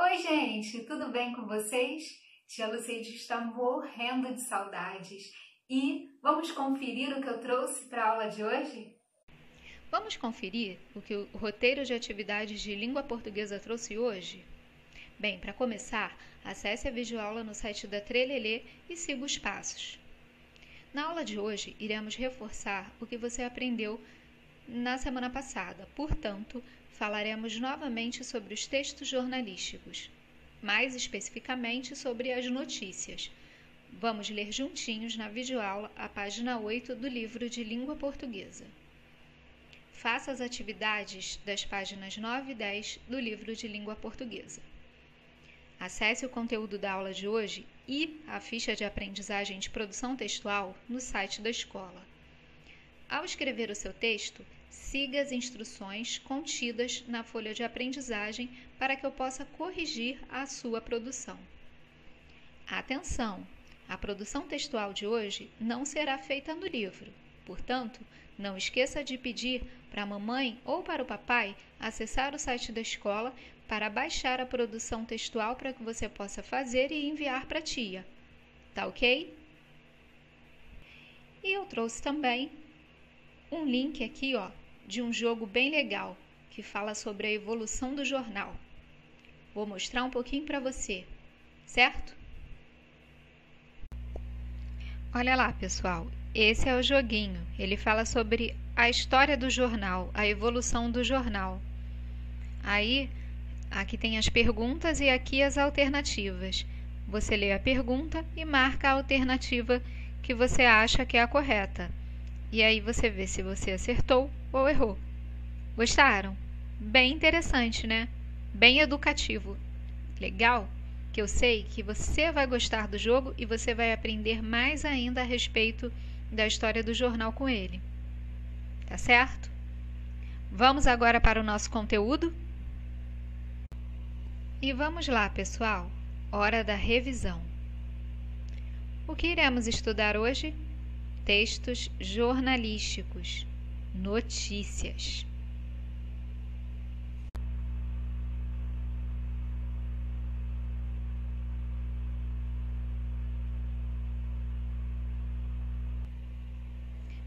Oi, gente, tudo bem com vocês? Tia Luceide está morrendo de saudades. E vamos conferir o que eu trouxe para a aula de hoje? Vamos conferir o que o roteiro de atividades de língua portuguesa trouxe hoje? Bem, para começar, acesse a videoaula no site da Trelelê e siga os passos. Na aula de hoje, iremos reforçar o que você aprendeu na semana passada. Portanto, falaremos novamente sobre os textos jornalísticos, mais especificamente sobre as notícias. Vamos ler juntinhos na videoaula a página 8 do livro de língua portuguesa. Faça as atividades das páginas 9 e 10 do livro de língua portuguesa. Acesse o conteúdo da aula de hoje e a ficha de aprendizagem de produção textual no site da escola. Ao escrever o seu texto, siga as instruções contidas na folha de aprendizagem para que eu possa corrigir a sua produção. Atenção! A produção textual de hoje não será feita no livro. Portanto, não esqueça de pedir para a mamãe ou para o papai acessar o site da escola para baixar a produção textual para que você possa fazer e enviar para a tia. Tá ok? E eu trouxe também um link aqui, de um jogo bem legal que fala sobre a evolução do jornal. Vou mostrar um pouquinho para você, certo? Olha lá, pessoal, esse é o joguinho. Ele fala sobre a história do jornal, a evolução do jornal. Aí, aqui tem as perguntas e aqui as alternativas. Você lê a pergunta e marca a alternativa que você acha que é a correta. E aí você vê se você acertou ou errou. Gostaram? Bem interessante, né? Bem educativo. Legal? Que eu sei que você vai gostar do jogo e você vai aprender mais ainda a respeito da história do jornal com ele. Tá certo? Vamos agora para o nosso conteúdo? E vamos lá, pessoal. Hora da revisão. O que iremos estudar hoje? Textos jornalísticos, notícias.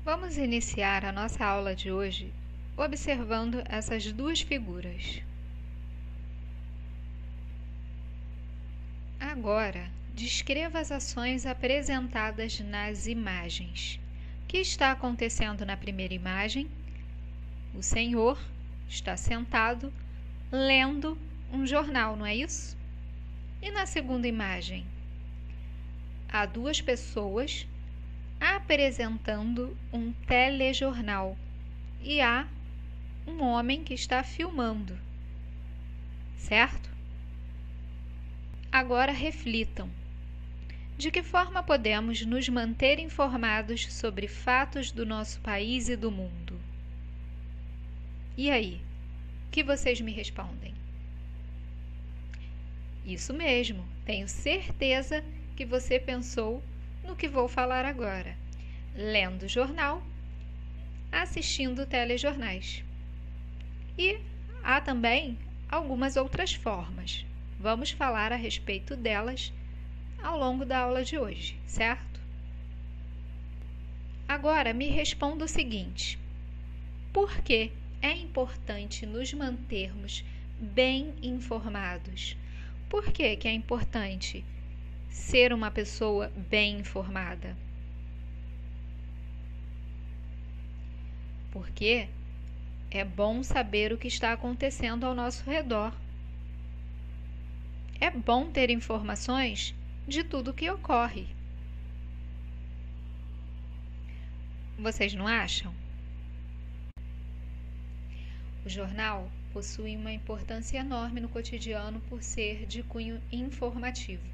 Vamos iniciar a nossa aula de hoje observando essas duas figuras. Agora, descreva as ações apresentadas nas imagens. O que está acontecendo na primeira imagem? O senhor está sentado lendo um jornal, não é isso? E na segunda imagem? Há duas pessoas apresentando um telejornal e há um homem que está filmando, certo? Agora reflitam. De que forma podemos nos manter informados sobre fatos do nosso país e do mundo? E aí, o que vocês me respondem? Isso mesmo, tenho certeza que você pensou no que vou falar agora, lendo jornal, assistindo telejornais. E há também algumas outras formas. Vamos falar a respeito delas ao longo da aula de hoje, certo? Agora me responda o seguinte: por que é importante nos mantermos bem informados? Por que é importante ser uma pessoa bem informada? Porque é bom saber o que está acontecendo ao nosso redor. É bom ter informações de tudo o que ocorre. Vocês não acham? O jornal possui uma importância enorme no cotidiano por ser de cunho informativo.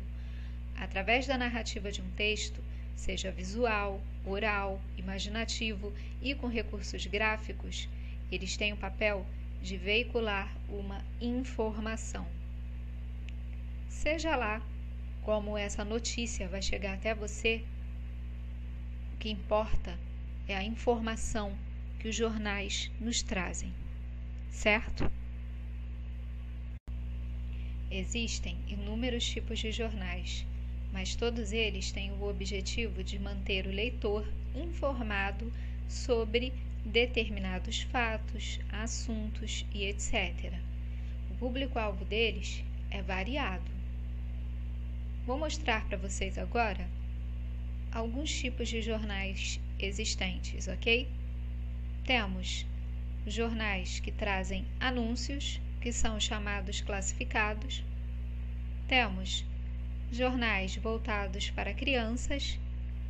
Através da narrativa de um texto, seja visual, oral, imaginativo e com recursos gráficos, eles têm o papel de veicular uma informação. Seja lá como essa notícia vai chegar até você, o que importa é a informação que os jornais nos trazem, certo? Existem inúmeros tipos de jornais, mas todos eles têm o objetivo de manter o leitor informado sobre determinados fatos, assuntos e etc. O público-alvo deles é variado. Vou mostrar para vocês agora alguns tipos de jornais existentes, ok? Temos jornais que trazem anúncios, que são chamados classificados. Temos jornais voltados para crianças.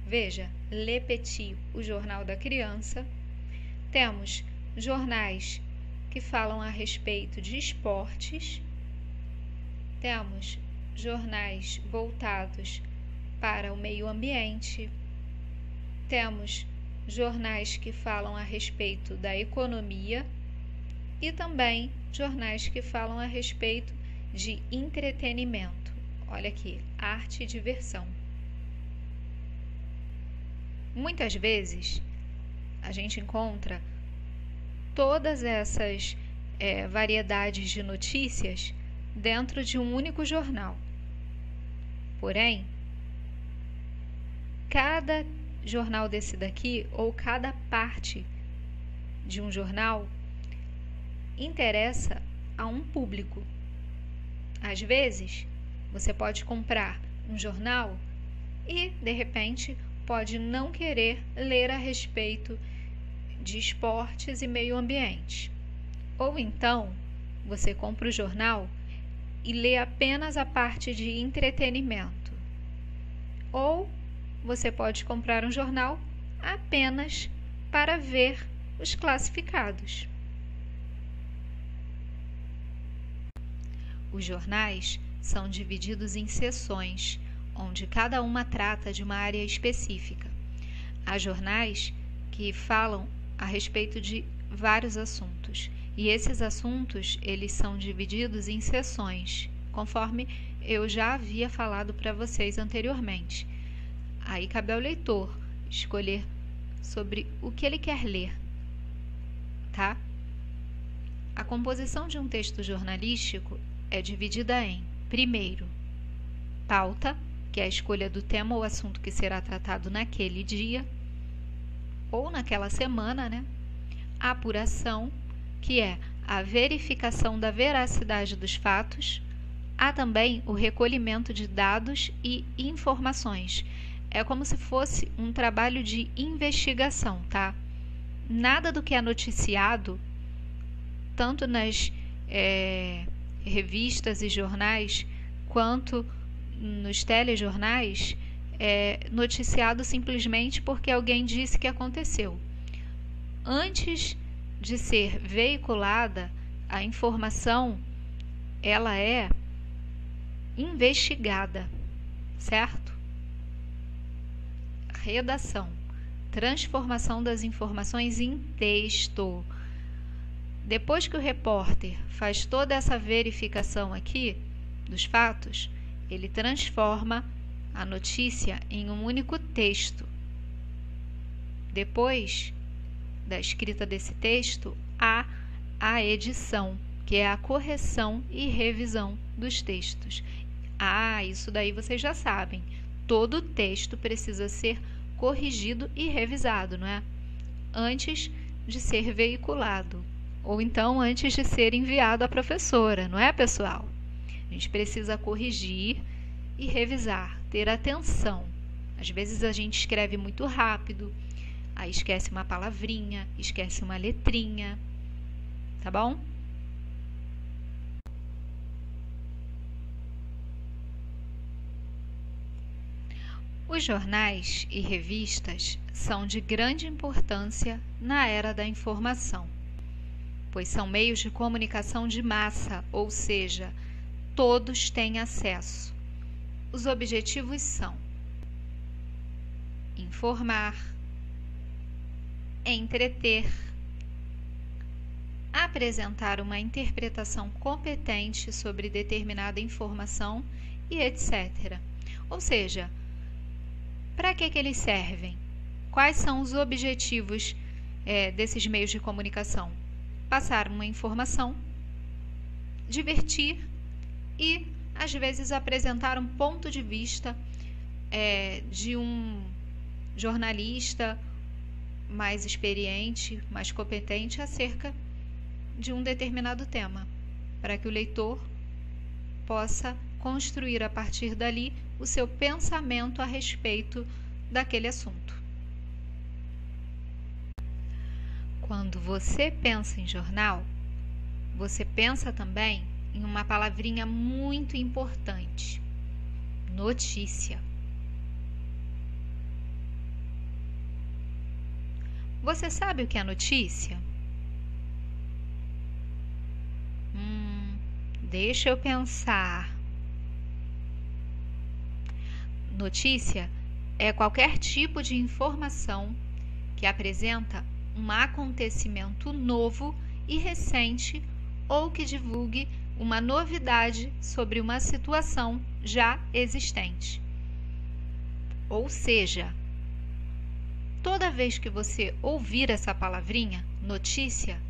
Veja, Le Petit, o jornal da criança. Temos jornais que falam a respeito de esportes. Temos jornais voltados para o meio ambiente. Temos jornais que falam a respeito da economia e também jornais que falam a respeito de entretenimento. Olha aqui, arte e diversão. Muitas vezes a gente encontra todas essas variedades de notícias dentro de um único jornal. Porém, cada jornal desse daqui, ou cada parte de um jornal, interessa a um público. Às vezes, você pode comprar um jornal e, de repente, pode não querer ler a respeito de esportes e meio ambiente. Ou então, você compra o jornal e lê apenas a parte de entretenimento. Ou você pode comprar um jornal apenas para ver os classificados. Os jornais são divididos em seções, onde cada uma trata de uma área específica. Há jornais que falam a respeito de vários assuntos, e esses assuntos eles são divididos em seções, conforme eu já havia falado para vocês anteriormente. Aí cabe ao leitor escolher sobre o que ele quer ler, tá? A composição de um texto jornalístico é dividida em, primeiro, pauta, que é a escolha do tema ou assunto que será tratado naquele dia ou naquela semana, né? Apuração, que é a verificação da veracidade dos fatos. Há também o recolhimento de dados e informações. É como se fosse um trabalho de investigação, tá? Nada do que é noticiado, tanto nas revistas e jornais, quanto nos telejornais, é noticiado simplesmente porque alguém disse que aconteceu. Antes de ser veiculada, a informação ela é investigada, certo? Redação, transformação das informações em texto. Depois que o repórter faz toda essa verificação aqui dos fatos, ele transforma a notícia em um único texto. Depois da escrita desse texto, há a edição, que é a correção e revisão dos textos. Isso daí vocês já sabem. Todo texto precisa ser corrigido e revisado, não é? Antes de ser veiculado, ou então antes de ser enviado à professora, não é, pessoal? A gente precisa corrigir e revisar, ter atenção. Às vezes a gente escreve muito rápido, aí esquece uma palavrinha, esquece uma letrinha, tá bom? Os jornais e revistas são de grande importância na era da informação, pois são meios de comunicação de massa, ou seja, todos têm acesso. Os objetivos são informar, entreter, apresentar uma interpretação competente sobre determinada informação e etc. Ou seja, para que eles servem? Quais são os objetivos desses meios de comunicação? Passar uma informação, divertir e, às vezes, apresentar um ponto de vista de um jornalista mais experiente, mais competente acerca de um determinado tema, para que o leitor possa construir a partir dali o seu pensamento a respeito daquele assunto. Quando você pensa em jornal, você pensa também em uma palavrinha muito importante: notícia. Você sabe o que é notícia? Deixa eu pensar. Notícia é qualquer tipo de informação que apresenta um acontecimento novo e recente ou que divulgue uma novidade sobre uma situação já existente. Ou seja, toda vez que você ouvir essa palavrinha, notícia,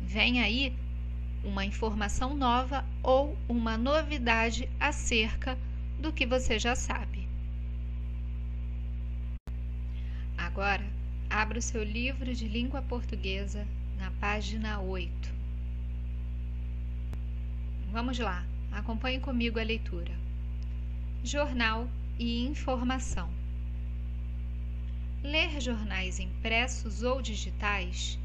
vem aí uma informação nova ou uma novidade acerca do que você já sabe. Agora, abra o seu livro de língua portuguesa na página 8. Vamos lá, acompanhe comigo a leitura. Jornal e informação. Ler jornais impressos ou digitais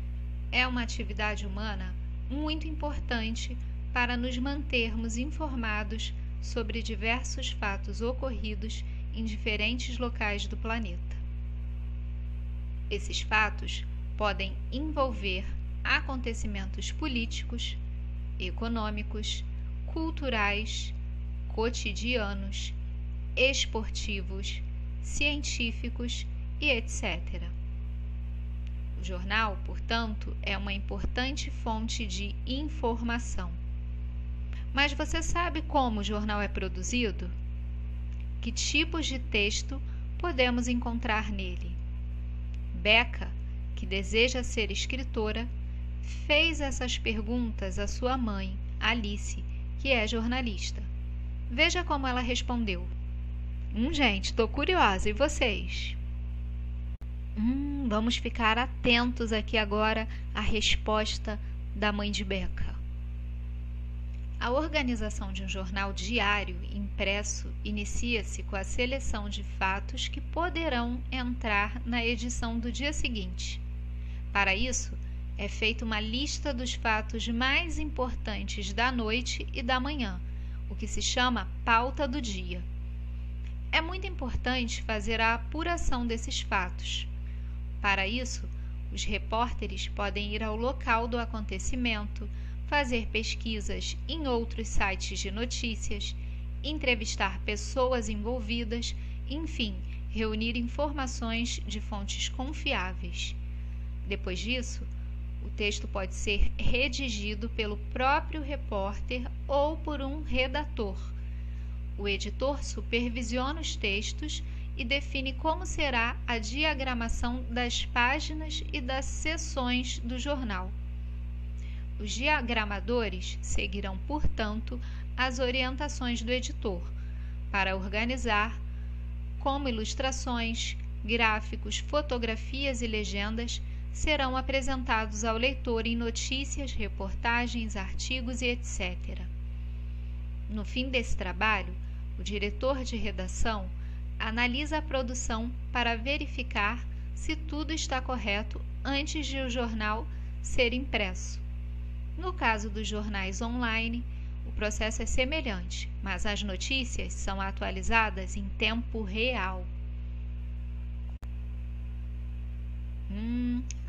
é uma atividade humana muito importante para nos mantermos informados sobre diversos fatos ocorridos em diferentes locais do planeta. Esses fatos podem envolver acontecimentos políticos, econômicos, culturais, cotidianos, esportivos, científicos e etc. O jornal, portanto, é uma importante fonte de informação. Mas você sabe como o jornal é produzido? Que tipos de texto podemos encontrar nele? Becca, que deseja ser escritora, fez essas perguntas à sua mãe, Alice, que é jornalista. Veja como ela respondeu. Gente, estou curiosa, e vocês? Vamos ficar atentos aqui agora à resposta da mãe de Becca. A organização de um jornal diário impresso inicia-se com a seleção de fatos que poderão entrar na edição do dia seguinte. Para isso, é feita uma lista dos fatos mais importantes da noite e da manhã, o que se chama pauta do dia. É muito importante fazer a apuração desses fatos. Para isso, os repórteres podem ir ao local do acontecimento, fazer pesquisas em outros sites de notícias, entrevistar pessoas envolvidas, enfim, reunir informações de fontes confiáveis. Depois disso, o texto pode ser redigido pelo próprio repórter ou por um redator. O editor supervisiona os textos e define como será a diagramação das páginas e das seções do jornal. Os diagramadores seguirão, portanto, as orientações do editor para organizar, como ilustrações, gráficos, fotografias e legendas serão apresentados ao leitor em notícias, reportagens, artigos e etc. No fim desse trabalho, o diretor de redação analisa a produção para verificar se tudo está correto antes de o jornal ser impresso. No caso dos jornais online, o processo é semelhante, mas as notícias são atualizadas em tempo real.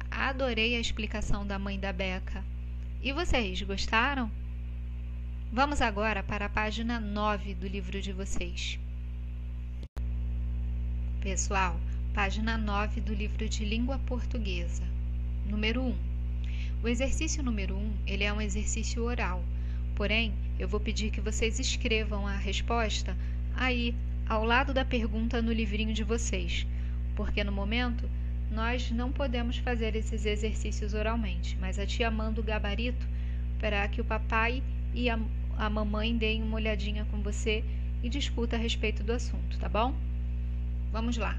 Adorei a explicação da mãe da Becca. E vocês, gostaram? Vamos agora para a página 9 do livro de vocês. Pessoal, página 9 do livro de língua portuguesa, número 1. O exercício número 1, ele é um exercício oral, porém, eu vou pedir que vocês escrevam a resposta aí, ao lado da pergunta no livrinho de vocês, porque no momento nós não podemos fazer esses exercícios oralmente, mas a tia manda o gabarito para que o papai e a mamãe dê uma olhadinha com você e discuta a respeito do assunto, tá bom? Vamos lá.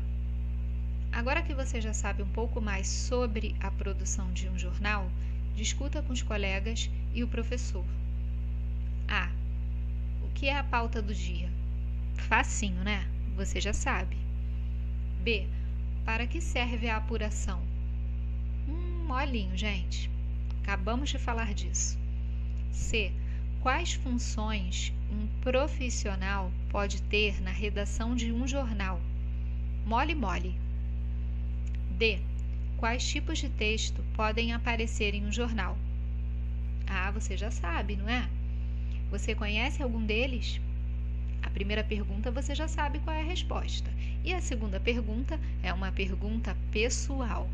Agora que você já sabe um pouco mais sobre a produção de um jornal, discuta com os colegas e o professor. A. O que é a pauta do dia? Facinho, né? Você já sabe. B. Para que serve a apuração? Molinho, gente. Acabamos de falar disso. C. Quais funções um profissional pode ter na redação de um jornal? Mole. D. Quais tipos de texto podem aparecer em um jornal? Você já sabe, não é? Você conhece algum deles? A primeira pergunta você já sabe qual é a resposta. E a segunda pergunta é uma pergunta pessoal.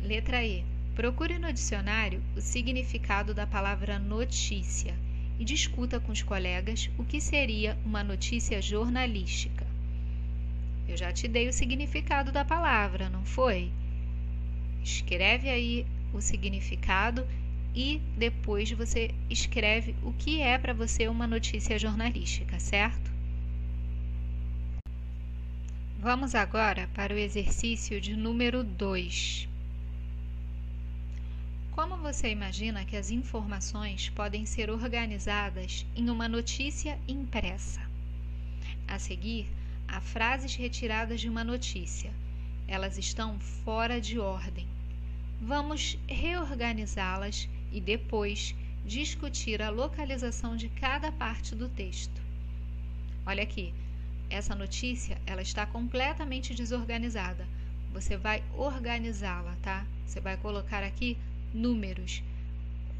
Letra E. Procure no dicionário o significado da palavra notícia e discuta com os colegas o que seria uma notícia jornalística. Eu já te dei o significado da palavra, não foi? Escreve aí o significado e depois você escreve o que é para você uma notícia jornalística, certo? Vamos agora para o exercício de número 2. Como você imagina que as informações podem ser organizadas em uma notícia impressa? A seguir, há frases retiradas de uma notícia. Elas estão fora de ordem. Vamos reorganizá-las e depois discutir a localização de cada parte do texto. Olha aqui, essa notícia ela está completamente desorganizada. Você vai organizá-la, tá? Você vai colocar aqui números.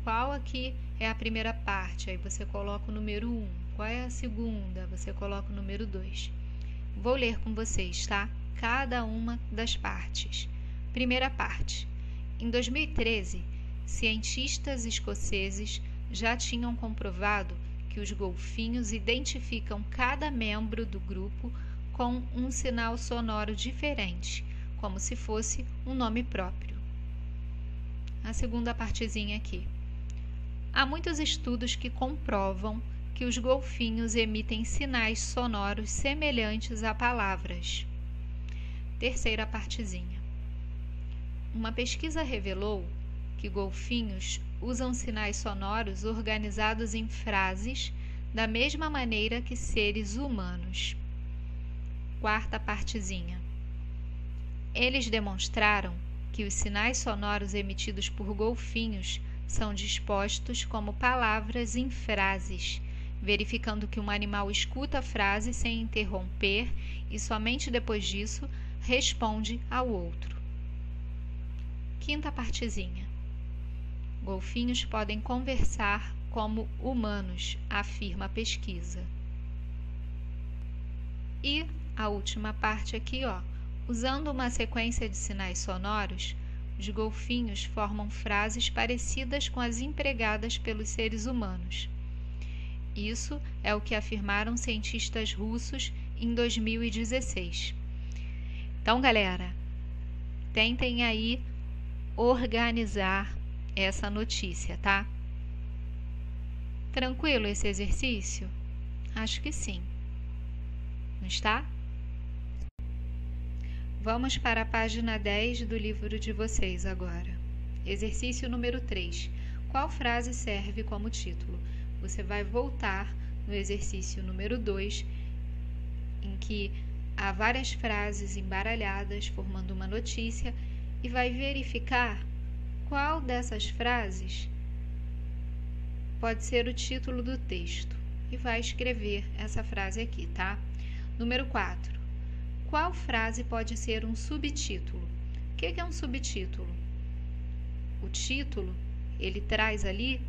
Qual aqui é a primeira parte? Aí você coloca o número 1. Qual é a segunda? Você coloca o número 2. Vou ler com vocês, tá? Cada uma das partes. Primeira parte. Em 2013, cientistas escoceses já tinham comprovado que os golfinhos identificam cada membro do grupo com um sinal sonoro diferente, como se fosse um nome próprio. A segunda partezinha aqui. Há muitos estudos que comprovam que os golfinhos emitem sinais sonoros semelhantes a palavras. Terceira partezinha. Uma pesquisa revelou que golfinhos usam sinais sonoros organizados em frases da mesma maneira que seres humanos. Quarta partezinha. Eles demonstraram que os sinais sonoros emitidos por golfinhos são dispostos como palavras em frases, verificando que um animal escuta a frase sem interromper e somente depois disso responde ao outro. Quinta partezinha. Golfinhos podem conversar como humanos, afirma a pesquisa. E a última parte aqui, usando uma sequência de sinais sonoros, os golfinhos formam frases parecidas com as empregadas pelos seres humanos. Isso é o que afirmaram cientistas russos em 2016. Então, galera, tentem aí organizar essa notícia, tá? Tranquilo esse exercício? Acho que sim. Não está? Vamos para a página 10 do livro de vocês agora. Exercício número 3. Qual frase serve como título? Você vai voltar no exercício número 2, em que há várias frases embaralhadas formando uma notícia, e vai verificar qual dessas frases pode ser o título do texto. E vai escrever essa frase aqui, tá? Número 4. Qual frase pode ser um subtítulo? O que é um subtítulo? O título, ele traz ali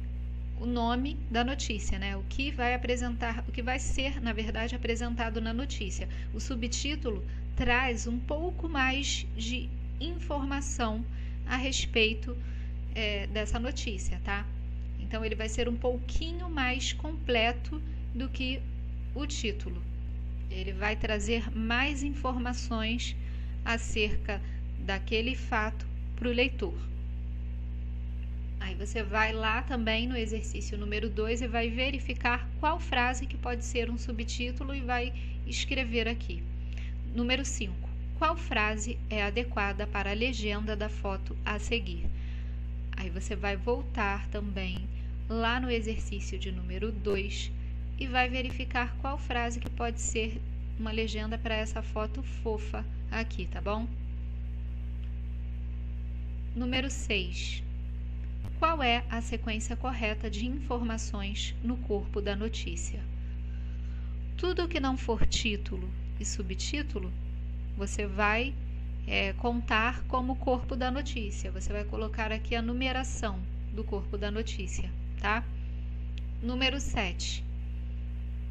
o nome da notícia, né? O que vai ser, na verdade, apresentado na notícia. O subtítulo traz um pouco mais de informação a respeito dessa notícia, tá? Então, ele vai ser um pouquinho mais completo do que o título. Ele vai trazer mais informações acerca daquele fato para o leitor. Aí você vai lá também no exercício número 2 e vai verificar qual frase que pode ser um subtítulo e vai escrever aqui. Número 5. Qual frase é adequada para a legenda da foto a seguir? Aí você vai voltar também lá no exercício de número 2 e vai verificar qual frase que pode ser uma legenda para essa foto fofa aqui, tá bom? Número 6. Qual é a sequência correta de informações no corpo da notícia? Tudo que não for título e subtítulo, você vai contar como corpo da notícia. Você vai colocar aqui a numeração do corpo da notícia, tá? Número 7.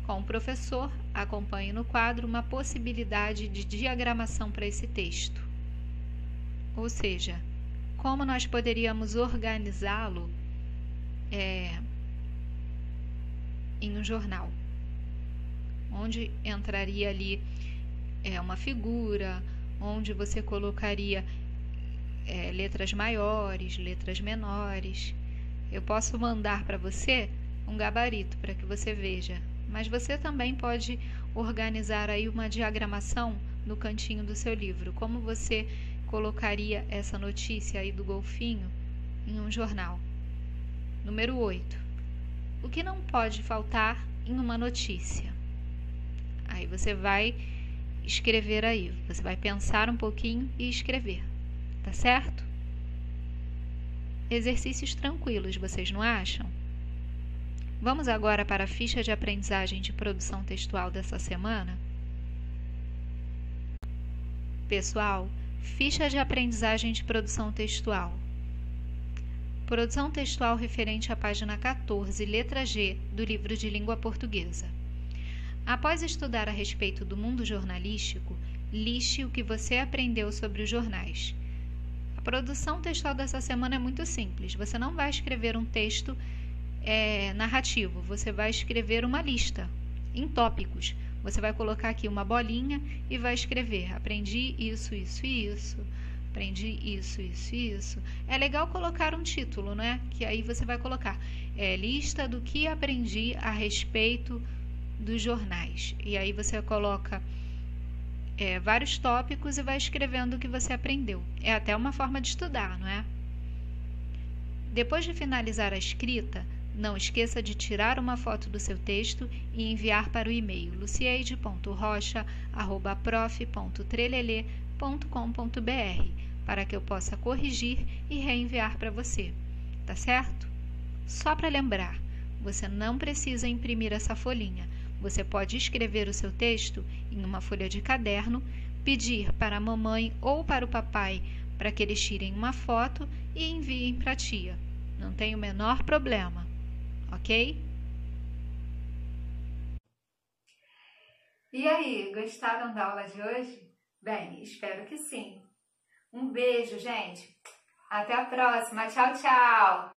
Com o professor, acompanhe no quadro uma possibilidade de diagramação para esse texto. Ou seja, como nós poderíamos organizá-lo em um jornal, onde entraria ali uma figura, onde você colocaria letras maiores, letras menores. Eu posso mandar para você um gabarito para que você veja, mas você também pode organizar aí uma diagramação no cantinho do seu livro, como você colocaria essa notícia aí do golfinho em um jornal. Número 8. O que não pode faltar em uma notícia? Aí você vai escrever aí, você vai pensar um pouquinho e escrever, tá certo? Exercícios tranquilos, vocês não acham? Vamos agora para a ficha de aprendizagem de produção textual dessa semana? Pessoal, ficha de aprendizagem de produção textual. Produção textual referente à página 14, letra G, do livro de língua portuguesa. Após estudar a respeito do mundo jornalístico, liste o que você aprendeu sobre os jornais. A produção textual dessa semana é muito simples. Você não vai escrever um texto narrativo, você vai escrever uma lista em tópicos. Você vai colocar aqui uma bolinha e vai escrever: aprendi isso, isso e isso, aprendi isso, isso e isso. É legal colocar um título, né? Que aí você vai colocar lista do que aprendi a respeito dos jornais. E aí você coloca vários tópicos e vai escrevendo o que você aprendeu. É até uma forma de estudar, não é? Depois de finalizar a escrita, não esqueça de tirar uma foto do seu texto e enviar para o e-mail lucieide.rocha@prof.trelelê.com.br para que eu possa corrigir e reenviar para você. Tá certo? Só para lembrar, você não precisa imprimir essa folhinha. Você pode escrever o seu texto em uma folha de caderno, pedir para a mamãe ou para o papai para que eles tirem uma foto e enviem para a tia. Não tem o menor problema. Ok? E aí, gostaram da aula de hoje? Bem, espero que sim. Um beijo, gente. Até a próxima. Tchau, tchau.